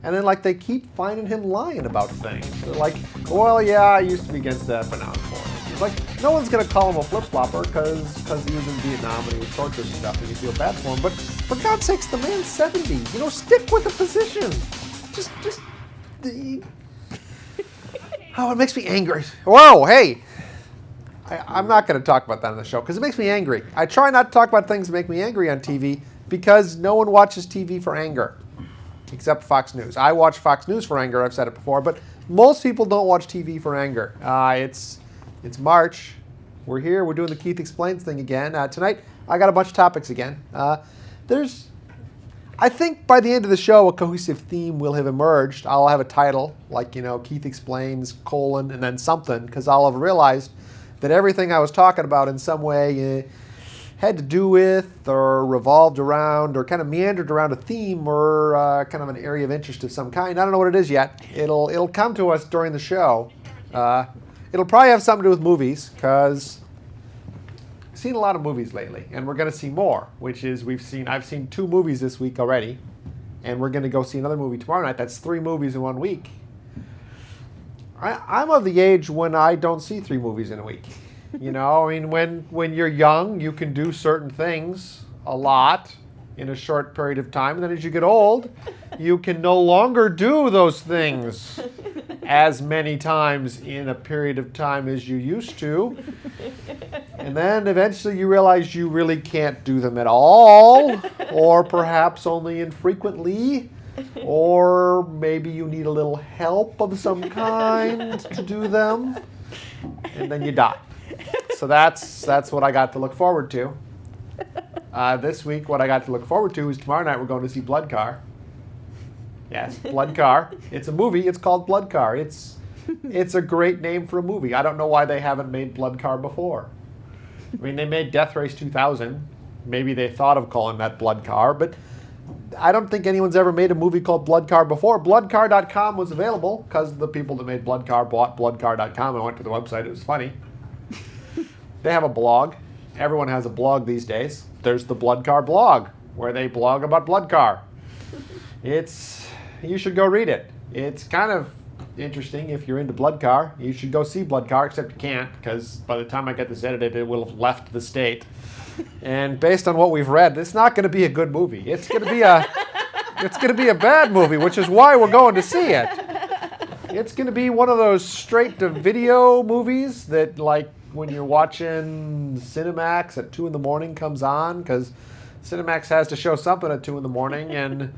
And then, like, they keep finding him lying about things. They're like, well, yeah, I used to be against that, but now I'm for it. It's like, no one's going to call him a flip-flopper because he was in Vietnam and he was tortured and stuff and you feel bad for him. But for God's sakes, the man's 70. You know, stick with the position. Oh, it makes me angry. Whoa, hey. I'm not going to talk about that on the show because it makes me angry. I try not to talk about things that make me angry on TV because no one watches TV for anger. Except Fox News. I watch Fox News for anger, I've said it before, but most people don't watch TV for anger. It's March. We're here, we're doing the Keith Explains thing again. Tonight, I got a bunch of topics again. I think by the end of the show, a cohesive theme will have emerged. I'll have a title, like, Keith Explains, : and then something, because I'll have realized that everything I was talking about in some way had to do with or revolved around or kind of meandered around a theme or kind of an area of interest of some kind. I don't know what it is yet. It'll come to us during the show. It'll probably have something to do with movies because I've seen a lot of movies lately, and we're going to see more, which is I've seen 2 movies this week already, and we're going to go see another movie tomorrow night. That's 3 movies in 1 week. I'm of the age when I don't see 3 movies in a week. When you're young, you can do certain things a lot in a short period of time. And then as you get old, you can no longer do those things as many times in a period of time as you used to. And then eventually you realize you really can't do them at all, or perhaps only infrequently, or maybe you need a little help of some kind to do them, and then you die. So that's what I got to look forward to. This week, what I got to look forward to is tomorrow night we're going to see Blood Car. Yes, Blood Car. It's a movie. It's called Blood Car. It's a great name for a movie. I don't know why they haven't made Blood Car before. I mean, they made Death Race 2000. Maybe they thought of calling that Blood Car, but I don't think anyone's ever made a movie called Blood Car before. Bloodcar.com was available because the people that made Blood Car bought Bloodcar.com. I went to the website. It was funny. They have a blog. Everyone has a blog these days. There's the Blood Car blog, where they blog about Blood Car. You should go read it. It's kind of interesting if you're into Blood Car. You should go see Blood Car, except you can't, because by the time I get this edited, it will have left the state. And based on what we've read, it's not going to be a good movie. It's going to be a bad movie, which is why we're going to see it. It's going to be one of those straight-to-video movies that, like, when you're watching Cinemax at 2 in the morning comes on, because Cinemax has to show something at 2 in the morning, and,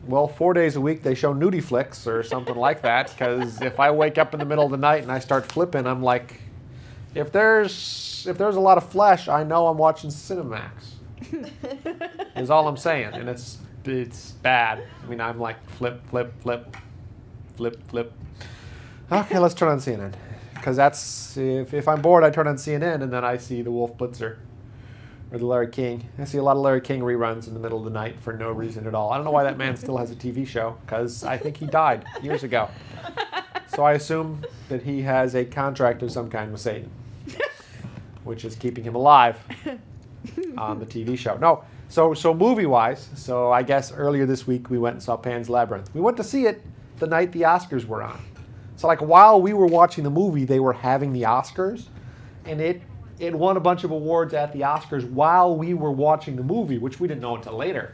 well, 4 days a week they show nudie flicks or something like that, because if I wake up in the middle of the night and I start flipping, I'm like, if there's a lot of flesh, I know I'm watching Cinemax, is all I'm saying, and it's bad. I mean, I'm like, flip. Okay, let's turn on CNN. Because that's, if I'm bored, I turn on CNN and then I see the Wolf Blitzer or the Larry King. I see a lot of Larry King reruns in the middle of the night for no reason at all. I don't know why that man still has a TV show, because I think he died years ago. So I assume that he has a contract of some kind with Satan, which is keeping him alive on the TV show. No, so movie-wise, so I guess earlier this week we went and saw Pan's Labyrinth. We went to see it the night the Oscars were on. So like while we were watching the movie, they were having the Oscars, and it won a bunch of awards at the Oscars while we were watching the movie, which we didn't know until later.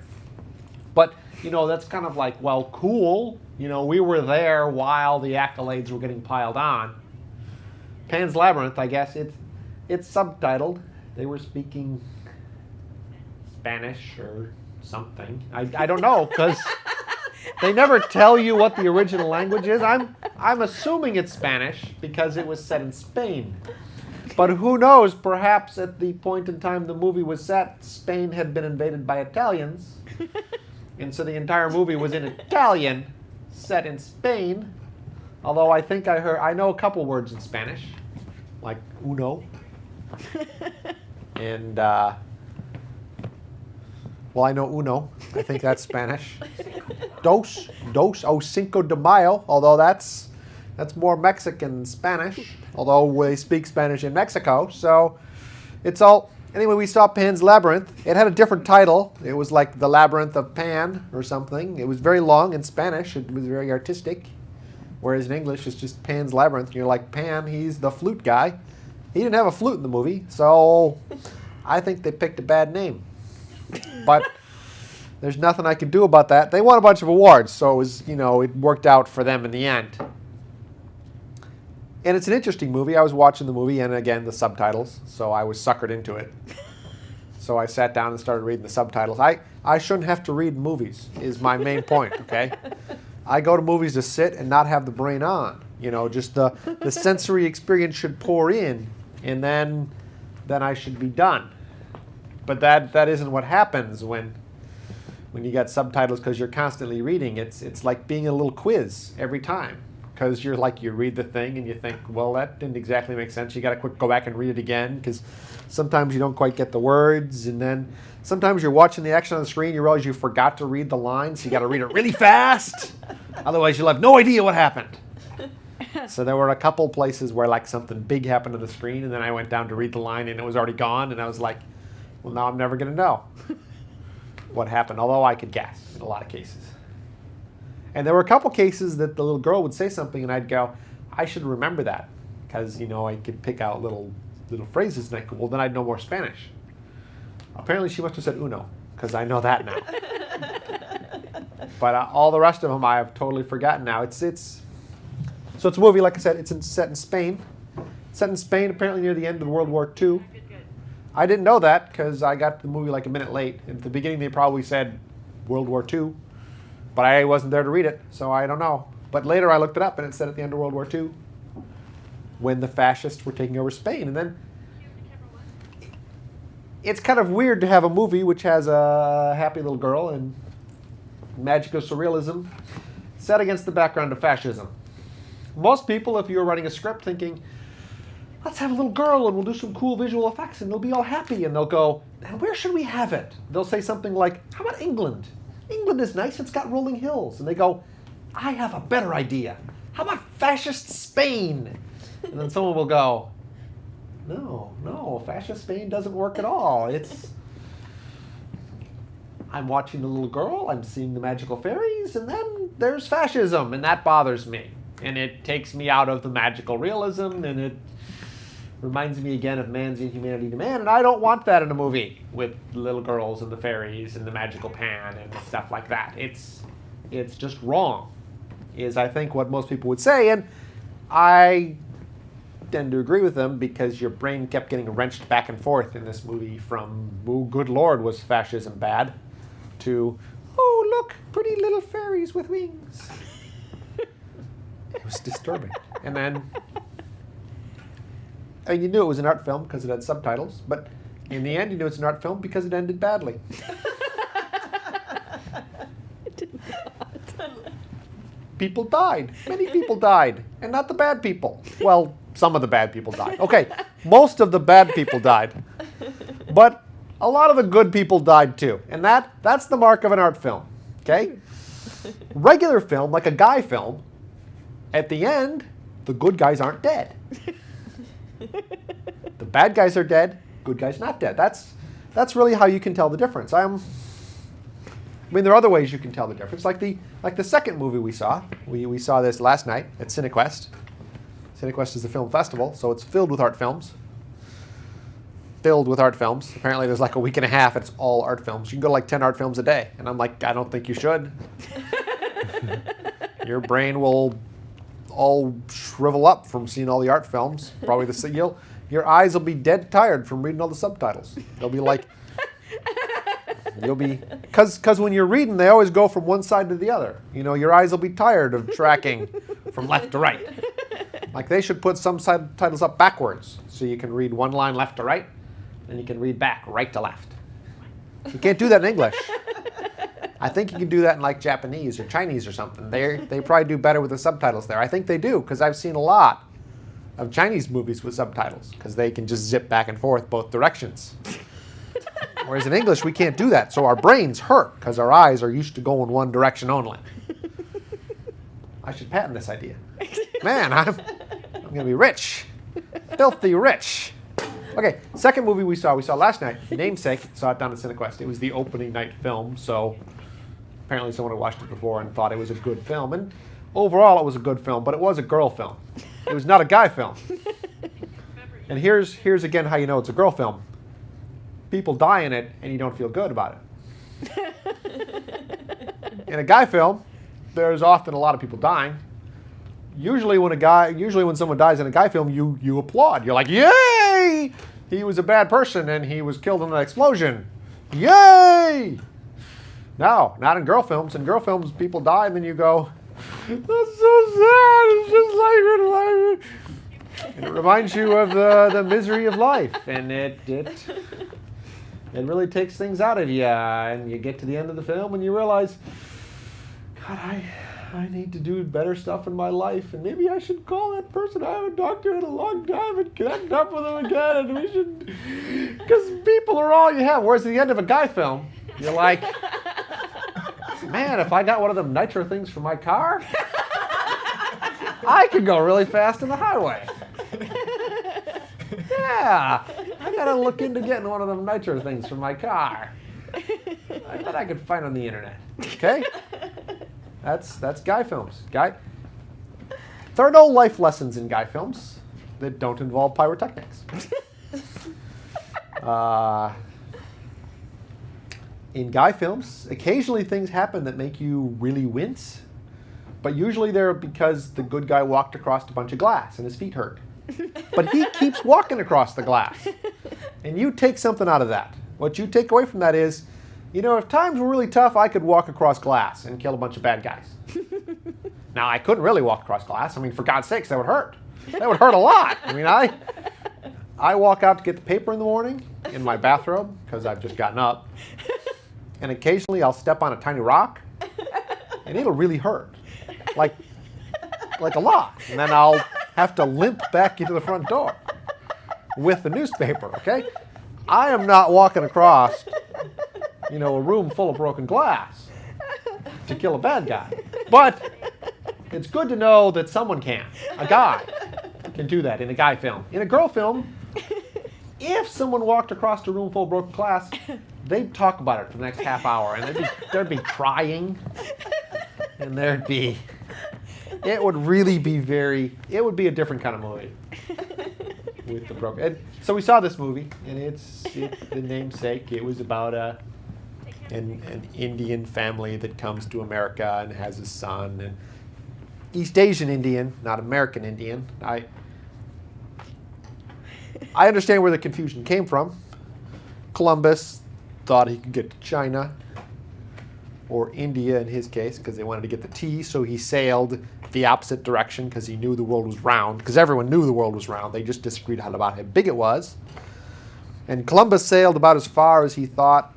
But, that's kind of like, well, cool. We were there while the accolades were getting piled on. Pan's Labyrinth, I guess, it's subtitled. They were speaking Spanish or something. I don't know, because they never tell you what the original language is. I'm assuming it's Spanish because it was set in Spain. But who knows, perhaps at the point in time the movie was set, Spain had been invaded by Italians. And so the entire movie was in Italian, set in Spain. Although I know a couple words in Spanish, like uno. And, well, I know uno. I think that's Spanish. Dos, Cinco de Mayo, although that's more Mexican Spanish, although they speak Spanish in Mexico. So it's all Anyway, we saw Pan's Labyrinth. It had a different title. It was like The Labyrinth of Pan or something. It was very long in Spanish. It was very artistic. Whereas in English, it's just Pan's Labyrinth. And you're like, Pan, he's the flute guy. He didn't have a flute in the movie, so I think they picked a bad name. But there's nothing I can do about that. They won a bunch of awards, so it was, it worked out for them in the end. And it's an interesting movie. I was watching the movie, and again, the subtitles, so I was suckered into it. So I sat down and started reading the subtitles. I shouldn't have to read movies, is my main point, okay? I go to movies to sit and not have the brain on. Just the sensory experience should pour in, and then I should be done. But that isn't what happens when you get subtitles, because you're constantly reading. It's like being a little quiz every time. Because you read the thing and you think, well, that didn't exactly make sense. You got to go back and read it again, because sometimes you don't quite get the words. And then sometimes you're watching the action on the screen, you realize you forgot to read the lines, so you got to read it really fast. Otherwise, you'll have no idea what happened. So there were a couple places where something big happened on the screen, and then I went down to read the line and it was already gone, and I was like, well, now I'm never going to know what happened, although I could guess in a lot of cases. And there were a couple cases that the little girl would say something and I'd go, I should remember that, because, I could pick out little phrases, and I could, well, then I'd know more Spanish. Apparently she must have said uno, because I know that now. But all the rest of them I have totally forgotten now. So it's a movie, like I said, it's set in Spain. Set in Spain, apparently near the end of World War II. I didn't know that, because I got the movie a minute late. At the beginning they probably said World War II. But I wasn't there to read it, so I don't know. But later I looked it up, and it said at the end of World War II, when the fascists were taking over Spain. And then it's kind of weird to have a movie which has a happy little girl and magical surrealism set against the background of fascism. Most people, if you're writing a script thinking, let's have a little girl and we'll do some cool visual effects and they'll be all happy, and they'll go, and where should we have it? They'll say something like, how about England? England is nice, it's got rolling hills. And they go, I have a better idea. How about fascist Spain? And then someone will go, no, fascist Spain doesn't work at all. I'm watching the little girl, I'm seeing the magical fairies, and then there's fascism, and that bothers me. And it takes me out of the magical realism, and it reminds me again of man's inhumanity to man, and I don't want that in a movie with little girls and the fairies and the magical pan and stuff like that. It's just wrong, is I think what most people would say, and I tend to agree with them, because your brain kept getting wrenched back and forth in this movie from, oh, good Lord, was fascism bad, to, oh, look, pretty little fairies with wings. It was disturbing. And then, you knew it was an art film because it had subtitles, but in the end, you knew it's an art film because it ended badly. It did not. People died. Many people died. And not the bad people. Well, some of the bad people died. Okay, most of the bad people died. But a lot of the good people died too. And that's the mark of an art film. Okay? Regular film, like a guy film, at the end, the good guys aren't dead. The bad guys are dead, good guys not dead. That's really how you can tell the difference. I mean, there are other ways you can tell the difference. Like the second movie we saw. We saw this last night at CineQuest. CineQuest is a film festival, so it's filled with art films. Filled with art films. Apparently there's a week and a half, it's all art films. You can go to 10 art films a day. And I'm like, I don't think you should. Your brain will all shrivel up from seeing all the art films. Probably your eyes will be dead tired from reading all the subtitles. They'll be like, because when you're reading, they always go from one side to the other. Your eyes will be tired of tracking from left to right. They should put some subtitles up backwards so you can read one line left to right, and you can read back right to left. You can't do that in English. I think you can do that in Japanese or Chinese or something. They probably do better with the subtitles there. I think they do, because I've seen a lot of Chinese movies with subtitles, because they can just zip back and forth both directions. Whereas in English, we can't do that. So our brains hurt, because our eyes are used to going one direction only. I should patent this idea. Man, I'm going to be rich. Filthy rich. Okay, second movie we saw last night, Namesake, saw it down at CineQuest. It was the opening night film, so apparently someone had watched it before and thought it was a good film. And overall it was a good film, but it was a girl film. It was not a guy film. And here's again how you know it's a girl film. People die in it and you don't feel good about it. In a guy film, there's often a lot of people dying. Usually when someone dies in a guy film, you applaud. You're like, yay! He was a bad person and he was killed in an explosion. Yay! No, not in girl films. In girl films, people die and then you go, that's so sad. It's just like it. And it reminds you of the misery of life. And it really takes things out of you. And you get to the end of the film and you realize, God, I need to do better stuff in my life, and maybe I should call that person I haven't talked to in a long time and connect up with them again, and we should, because people are all you have. Whereas at the end of a guy film, you're like, man, if I got one of them nitro things for my car, I could go really fast in the highway. Yeah, I gotta look into getting one of them nitro things for my car. I bet I could find on the internet. Okay? That's guy films. There are no life lessons in guy films that don't involve pyrotechnics. In guy films, occasionally things happen that make you really wince, but usually they're because the good guy walked across a bunch of glass and his feet hurt. But he keeps walking across the glass. And you take something out of that. What you take away from that is, you know, if times were really tough, I could walk across glass and kill a bunch of bad guys. Now, I couldn't really walk across glass. I mean, for God's sakes, that would hurt. That would hurt a lot. I mean, I walk out to get the paper in the morning in my bathrobe because I've just gotten up. And occasionally I'll step on a tiny rock and it'll really hurt. Like a lot. And then I'll have to limp back into the front door with the newspaper, okay? I am not walking across a room full of broken glass to kill a bad guy. But it's good to know that someone can. A guy can do that in a guy film. In a girl film, if someone walked across a room full of broken glass, they'd talk about it for the next half hour, and there'd be crying, and it would be a different kind of movie with the broken. And so we saw this movie, and it's the namesake. It was about an Indian family that comes to America and has a son, and East Asian Indian, not American Indian. I understand where the confusion came from. Columbus thought he could get to China, or India in his case, because they wanted to get the tea, so he sailed the opposite direction because he knew the world was round, because everyone knew the world was round. They just disagreed about how big it was. And Columbus sailed about as far as he thought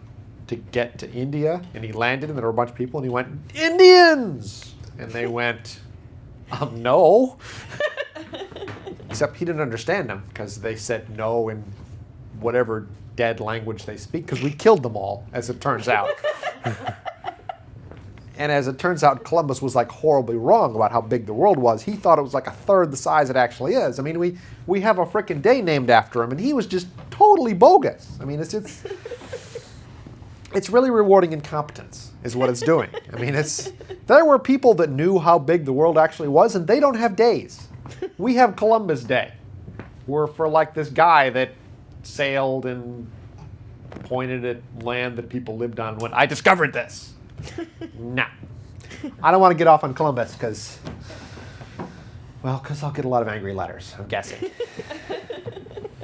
to get to India, and he landed, and there were a bunch of people, and he went, Indians! And they went, no. Except he didn't understand them, because they said no in whatever dead language they speak, because we killed them all, as it turns out. And as it turns out, Columbus was like horribly wrong about how big the world was. He thought it was like a third the size it actually is. I mean, we have a frickin' day named after him, and he was just totally bogus. I mean, it's really rewarding incompetence is what it's doing. I mean, there were people that knew how big the world actually was, and they don't have days. We have Columbus Day. We're for like this guy that sailed and pointed at land that people lived on and went, I discovered this. No. I don't want to get off on Columbus because I'll get a lot of angry letters, I'm guessing,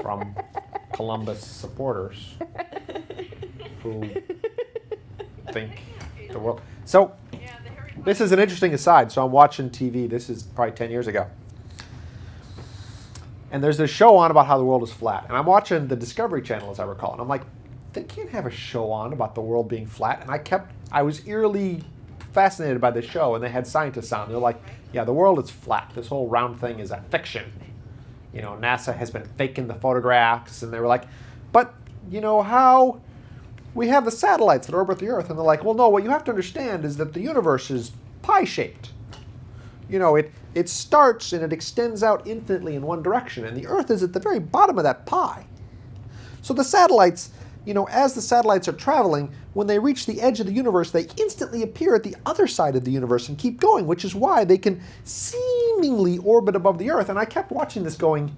from Columbus supporters who think the world. So this is an interesting aside. So I'm watching TV. This is probably 10 years ago. And there's this show on about how the world is flat. And I'm watching the Discovery Channel, as I recall. And I'm like, they can't have a show on about the world being flat. And I was eerily fascinated by this show. And they had scientists on. They're like, yeah, the world is flat. This whole round thing is a fiction. NASA has been faking the photographs. And they were like, but how we have the satellites that orbit the Earth. And they're like, well, no, what you have to understand is that the universe is pie-shaped. It starts and it extends out infinitely in one direction, and the Earth is at the very bottom of that pie. So the satellites, as the satellites are traveling, when they reach the edge of the universe, they instantly appear at the other side of the universe and keep going, which is why they can seemingly orbit above the Earth. And I kept watching this going,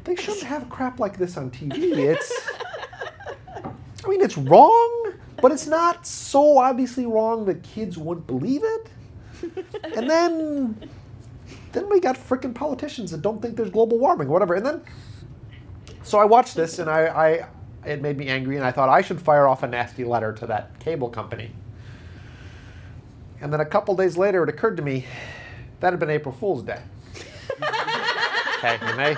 they shouldn't have crap like this on TV. It's wrong, but it's not so obviously wrong that kids wouldn't believe it. And then we got frickin' politicians that don't think there's global warming, whatever. And then, so I watched this, and it made me angry, and I thought I should fire off a nasty letter to that cable company. And then a couple days later, it occurred to me that had been April Fool's Day. Okay, and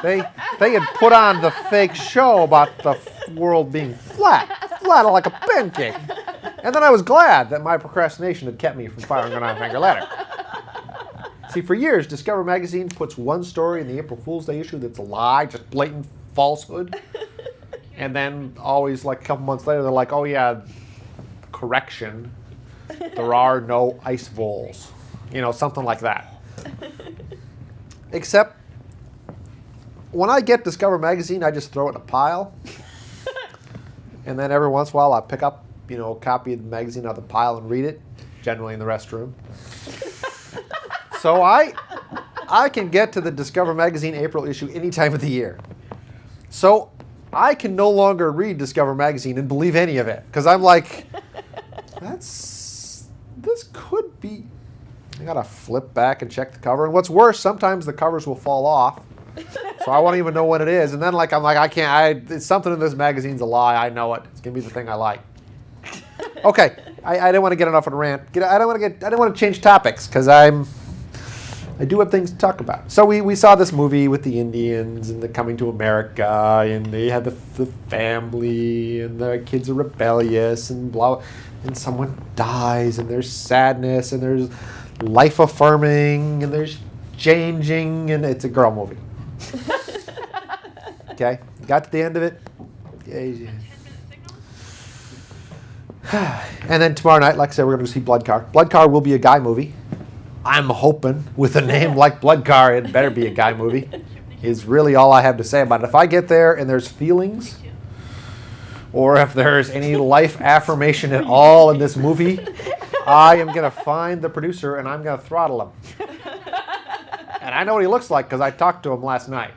they had put on the fake show about the world being flat like a pancake. And then I was glad that my procrastination had kept me from firing an off-anger letter. See, for years, Discover Magazine puts one story in the April Fool's Day issue that's a lie, just blatant falsehood. And then always, like a couple months later, they're like, oh yeah, correction, there are no ice voles. Something like that. Except, when I get Discover Magazine, I just throw it in a pile. And then every once in a while, I pick up, a copy of the magazine out of the pile and read it, generally in the restroom. So I can get to the Discover Magazine April issue any time of the year. So I can no longer read Discover Magazine and believe any of it. Because I'm like, this could be... I gotta flip back and check the cover. And what's worse, sometimes the covers will fall off. So I won't even know what it is. And then I can't, it's something in this magazine's a lie. I know it. It's gonna be the thing I like. Okay, I didn't want to get enough on a rant. I don't want to change topics because I do have things to talk about. So we saw this movie with the Indians and the coming to America, and they had the family, and the kids are rebellious, and blah, and someone dies, and there's sadness, and there's life affirming, and there's changing, and it's a girl movie. Okay, got to the end of it. Yeah. And then tomorrow night, like I said, we're going to see Blood Car. Blood Car will be a guy movie. I'm hoping with a name like Blood Car, it better be a guy movie. Is really all I have to say about it. If I get there and there's feelings, or if there's any life affirmation at all in this movie, I am going to find the producer and I'm going to throttle him. And I know what he looks like because I talked to him last night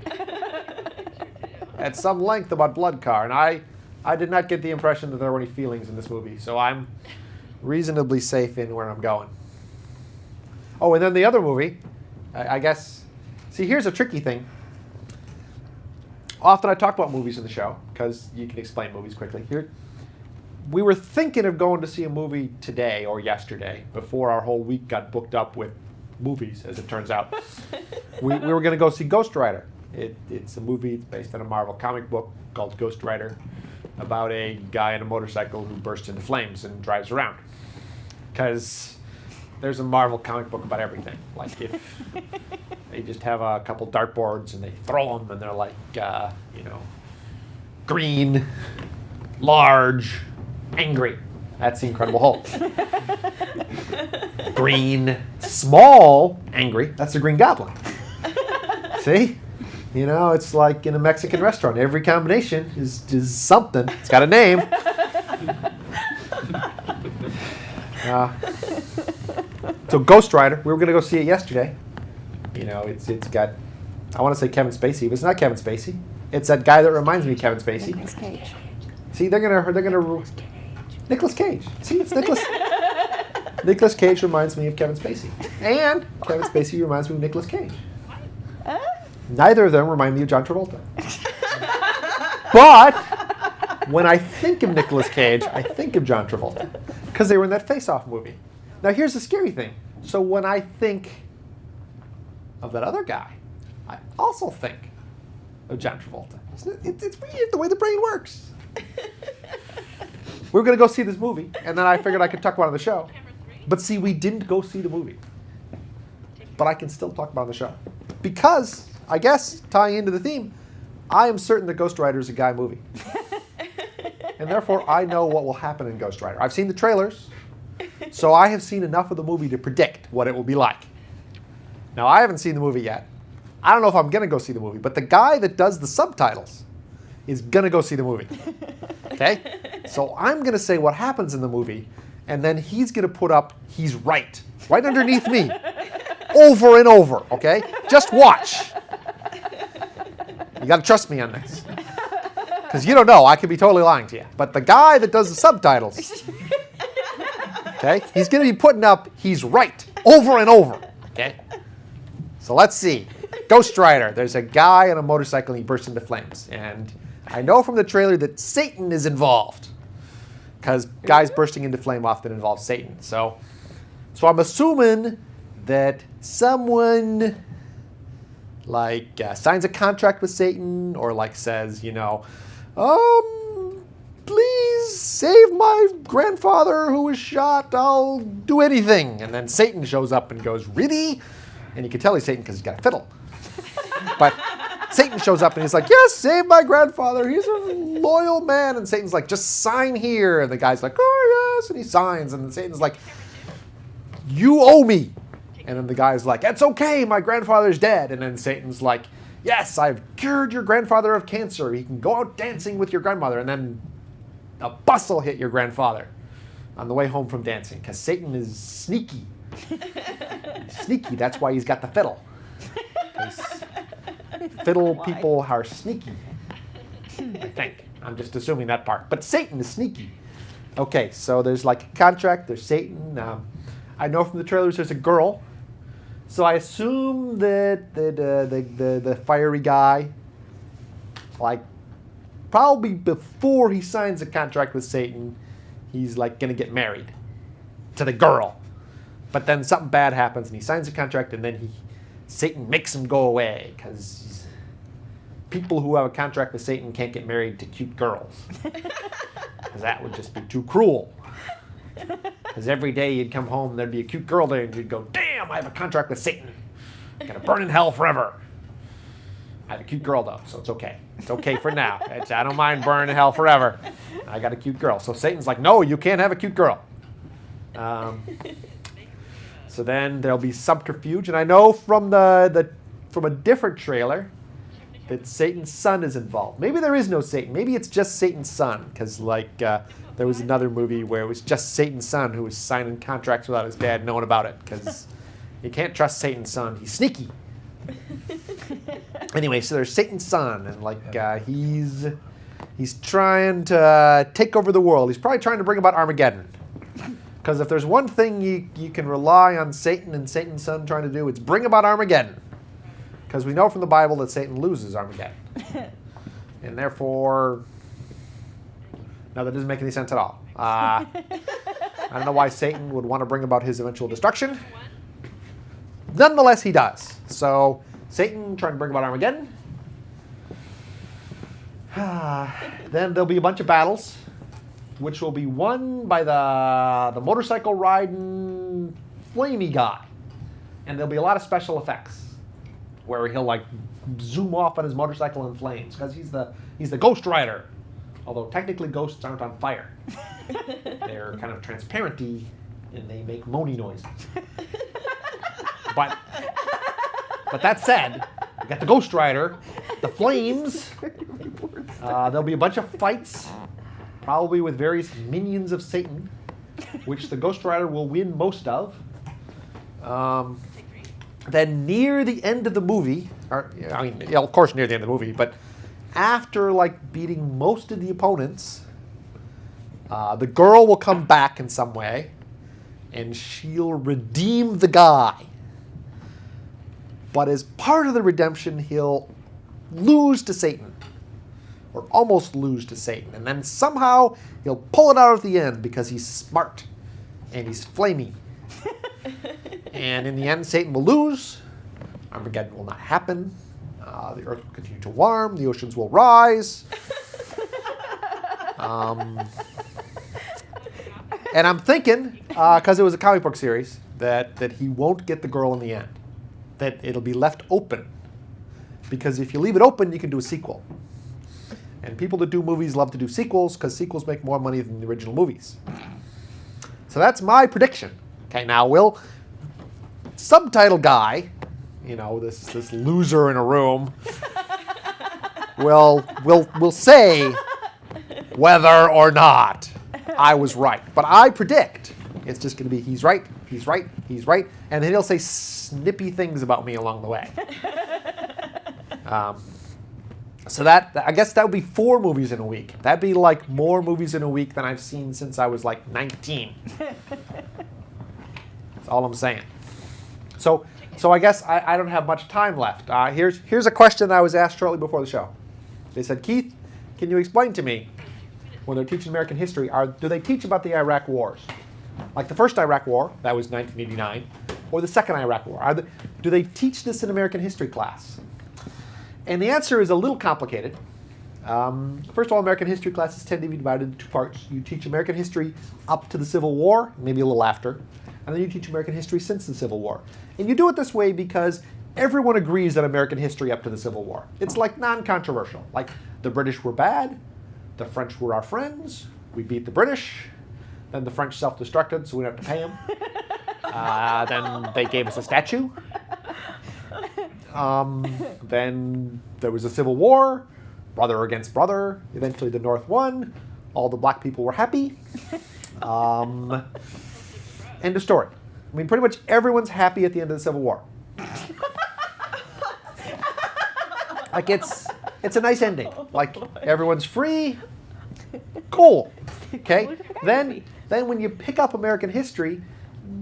at some length about Blood Car, and I did not get the impression that there were any feelings in this movie, so I'm reasonably safe in where I'm going. Oh, and then the other movie, I guess, see, here's a tricky thing. Often I talk about movies in the show, because you can explain movies quickly. Here, we were thinking of going to see a movie today or yesterday, before our whole week got booked up with movies, as it turns out. We were going to go see Ghost Rider. It's a movie based on a Marvel comic book called Ghost Rider, about a guy on a motorcycle who bursts into flames and drives around. Because there's a Marvel comic book about everything. Like if they just have a couple dartboards and they throw them and they're like, green, large, angry. That's the Incredible Hulk. Green, small, angry. That's the Green Goblin. See? It's like in a Mexican restaurant. Every combination is something. It's got a name. So Ghost Rider, we were going to go see it yesterday. It's got, I want to say Kevin Spacey, but it's not Kevin Spacey. It's that guy that reminds me of Kevin Spacey. Nicolas Cage. See, they're gonna Nicolas Cage. See, it's Nicolas. Nicolas Cage reminds me of Kevin Spacey, and Kevin Spacey reminds me of Nicolas Cage. Neither of them remind me of John Travolta. But when I think of Nicolas Cage, I think of John Travolta because they were in that Face Off movie. Now here's the scary thing. So when I think of that other guy, I also think of John Travolta. It's weird the way the brain works. We were going to go see this movie, and then I figured I could talk about it on the show. But see, we didn't go see the movie. But I can still talk about it on the show. Because, I guess, tying into the theme, I am certain that Ghost Rider is a guy movie. And therefore, I know what will happen in Ghost Rider. I've seen the trailers, so I have seen enough of the movie to predict what it will be like. Now, I haven't seen the movie yet. I don't know if I'm going to go see the movie, but the guy that does the subtitles is going to go see the movie. Okay? So I'm going to say what happens in the movie, and then he's going to put up, he's right underneath me, over and over, okay? Just watch. You got to trust me on this. Because you don't know, I could be totally lying to you. But the guy that does the subtitles, okay, he's going to be putting up, he's right, over and over, okay? So let's see. Ghost Rider, there's a guy on a motorcycle and he bursts into flames. And I know from the trailer that Satan is involved. Because guys bursting into flame often involve Satan. So I'm assuming that someone like signs a contract with Satan or like says, please save my grandfather who was shot. I'll do anything. And then Satan shows up and goes, really? And you can tell he's Satan because he's got a fiddle. But Satan shows up and he's like, yes, save my grandfather. He's a loyal man. And Satan's like, just sign here. And the guy's like, oh, yes. And he signs. And then Satan's like, you owe me. And then the guy's like, it's okay. My grandfather's dead. And then Satan's like, yes, I've cured your grandfather of cancer. He can go out dancing with your grandmother. And then a bus will hit your grandfather on the way home from dancing. Because Satan is sneaky. Sneaky. That's why he's got the fiddle. Fiddle people are sneaky. I think. I'm just assuming that part. But Satan is sneaky. Okay, so there's like a contract. There's Satan. I know from the trailers there's a girl. So I assume that the fiery guy, like probably before he signs a contract with Satan, he's like going to get married to the girl. But then something bad happens and he signs a contract and then Satan makes him go away because people who have a contract with Satan can't get married to cute girls. Because that would just be too cruel. Because every day you'd come home, there'd be a cute girl there and you'd go, damn, I have a contract with Satan. I'm going to burn in hell forever. I have a cute girl though, so it's okay. It's okay for now. I don't mind burning in hell forever. I got a cute girl. So Satan's like, no, you can't have a cute girl. So then there'll be subterfuge, and I know from from a different trailer that Satan's son is involved. Maybe there is no Satan. Maybe it's just Satan's son, because there was another movie where it was just Satan's son who was signing contracts without his dad knowing about it, because you can't trust Satan's son. He's sneaky. Anyway, so there's Satan's son, and he's trying to take over the world. He's probably trying to bring about Armageddon. Because if there's one thing you can rely on Satan and Satan's son trying to do, it's bring about Armageddon. Because we know from the Bible that Satan loses Armageddon. And therefore, no, that doesn't make any sense at all. I don't know why Satan would want to bring about his eventual destruction. Nonetheless, he does. So, Satan trying to bring about Armageddon. Then there'll be a bunch of battles, which will be won by the motorcycle riding flamey guy. And there'll be a lot of special effects where he'll zoom off on his motorcycle in flames because he's the Ghost Rider. Although technically ghosts aren't on fire. They're kind of transparenty and they make moany noises. But that said, we got the Ghost Rider, the flames. There'll be a bunch of fights. Probably with various minions of Satan, which the Ghost Rider will win most of. Then near the end of the movie, of course near the end of the movie, but after beating most of the opponents, the girl will come back in some way, and she'll redeem the guy. But as part of the redemption, he'll lose to Satan. Or almost lose to Satan. And then somehow he'll pull it out at the end because he's smart and he's flamey. And in the end, Satan will lose. Armageddon will not happen. The earth will continue to warm. The oceans will rise. And I'm thinking, because it was a comic book series, that he won't get the girl in the end. That it'll be left open. Because if you leave it open, you can do a sequel. And people that do movies love to do sequels because sequels make more money than the original movies. So that's my prediction. Okay, now will subtitle guy, this loser in a room, will say whether or not I was right. But I predict it's just going to be he's right, he's right, he's right, and then he'll say snippy things about me along the way. So I guess that would be 4 movies in a week. That'd be like more movies in a week than I've seen since I was like 19. That's all I'm saying. So I guess I don't have much time left. Here's a question I was asked shortly before the show. They said, Keith, can you explain to me, when they're teaching American history, do they teach about the Iraq wars? Like the first Iraq war, that was 1989, or the second Iraq war? Do they teach this in American history class? And the answer is a little complicated. First of all, American history classes tend to be divided into 2 parts. You teach American history up to the Civil War, maybe a little after, and then you teach American history since the Civil War. And you do it this way because everyone agrees on American history up to the Civil War. It's like non-controversial. Like the British were bad, the French were our friends, we beat the British, then the French self-destructed so we didn't have to pay them. Then they gave us a statue. Then there was a civil war, brother against brother. Eventually the North won. All the black people were happy. End of story. I mean, pretty much everyone's happy at the end of the Civil War. Like it's a nice ending. Like everyone's free. Cool. Okay. Then when you pick up American history,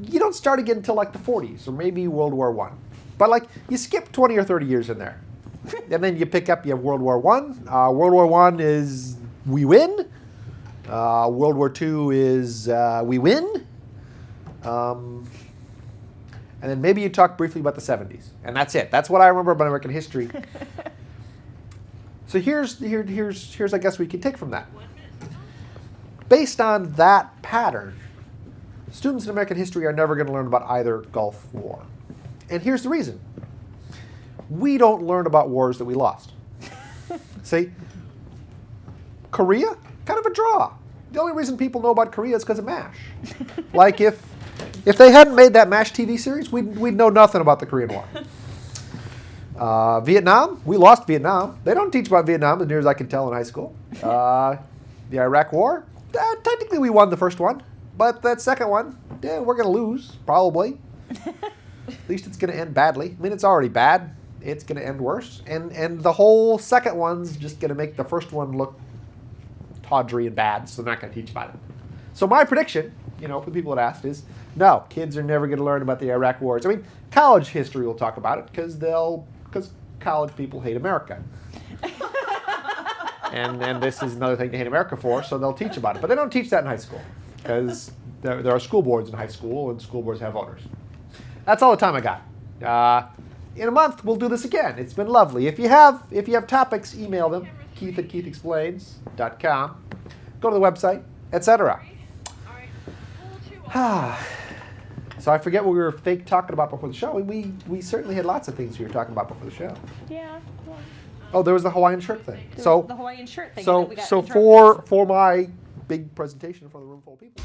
you don't start again until like the 40s or maybe World War I. But like you skip 20 or 30 years in there. And then you pick up, you have World War I. World War I is we win. World War II is we win. And then maybe you talk briefly about the 70s. And that's it. That's what I remember about American history. So here's I guess we can take from that. Based on that pattern, students in American history are never going to learn about either Gulf War. And here's the reason. We don't learn about wars that we lost. See? Korea, kind of a draw. The only reason people know about Korea is because of MASH. Like if they hadn't made that MASH TV series, we'd know nothing about the Korean War. Vietnam, we lost Vietnam. They don't teach about Vietnam as near as I can tell in high school. The Iraq War, technically we won the first one. But that second one, we're going to lose, probably. At least it's going to end badly. I mean, it's already bad. It's going to end worse. And the whole second one's just going to make the first one look tawdry and bad, so they're not going to teach about it. So my prediction, for the people that asked, is no, kids are never going to learn about the Iraq wars. I mean, college history will talk about it because college people hate America. and this is another thing to hate America for, so they'll teach about it. But they don't teach that in high school because there are school boards in high school, and school boards have voters. That's all the time I got. In a month, we'll do this again. It's been lovely. If you have topics, email them, keith@keithexplains.com. Go to the website, etc. So I forget what we were fake talking about before the show. We certainly had lots of things we were talking about before the show. Yeah. Well, oh, there was the Hawaiian shirt thing. the Hawaiian shirt thing. So we got for my big presentation in front of a room full of people.